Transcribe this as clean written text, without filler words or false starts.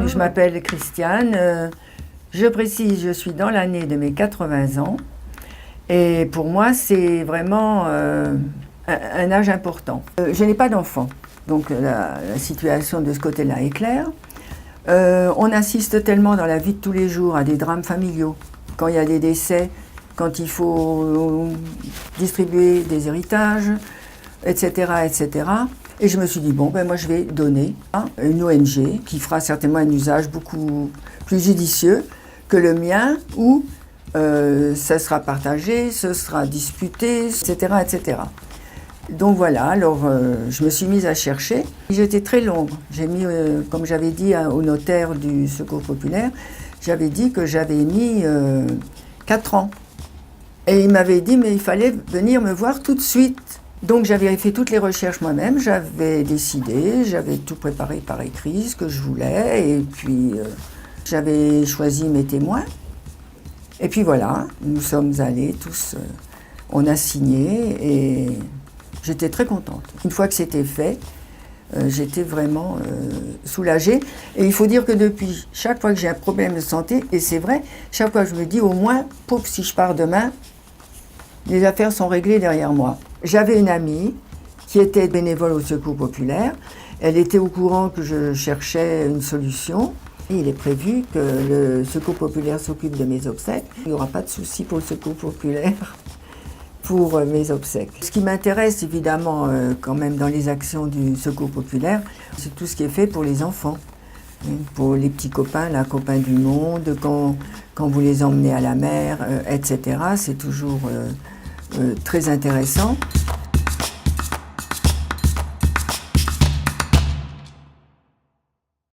Je m'appelle Christiane. Je précise, je suis dans l'année de mes 80 ans. Et pour moi, c'est vraiment un âge important. Je n'ai pas d'enfant, donc la situation de ce côté-là est claire. On assiste tellement dans la vie de tous les jours à des drames familiaux. Quand il y a des décès, quand il faut distribuer des héritages, etc., etc. Et je me suis dit, bon, ben moi je vais donner à une ONG qui fera certainement un usage beaucoup plus judicieux que le mien, où ça sera partagé, ce sera disputé, etc., etc. Donc voilà, alors je me suis mise à chercher. J'étais très longue. J'ai mis, comme j'avais dit au notaire du Secours populaire, j'avais dit que j'avais mis 4 ans. Et il m'avait dit, mais il fallait venir me voir tout de suite. Donc j'avais fait toutes les recherches moi-même, j'avais décidé, j'avais tout préparé par écrit, ce que je voulais, et puis j'avais choisi mes témoins. Et puis voilà, nous sommes allés tous, on a signé, et j'étais très contente. Une fois que c'était fait, j'étais vraiment soulagée. Et il faut dire que depuis, chaque fois que j'ai un problème de santé, et c'est vrai, chaque fois je me dis, au moins, pauvre, si je pars demain, les affaires sont réglées derrière moi. J'avais une amie qui était bénévole au Secours populaire. Elle était au courant que je cherchais une solution. Et il est prévu que le Secours populaire s'occupe de mes obsèques. Il n'y aura pas de souci pour le Secours populaire pour mes obsèques. Ce qui m'intéresse évidemment quand même dans les actions du Secours populaire, c'est tout ce qui est fait pour les enfants. Pour les petits copains, la copain du monde, quand vous les emmenez à la mer, etc. C'est toujours très intéressant.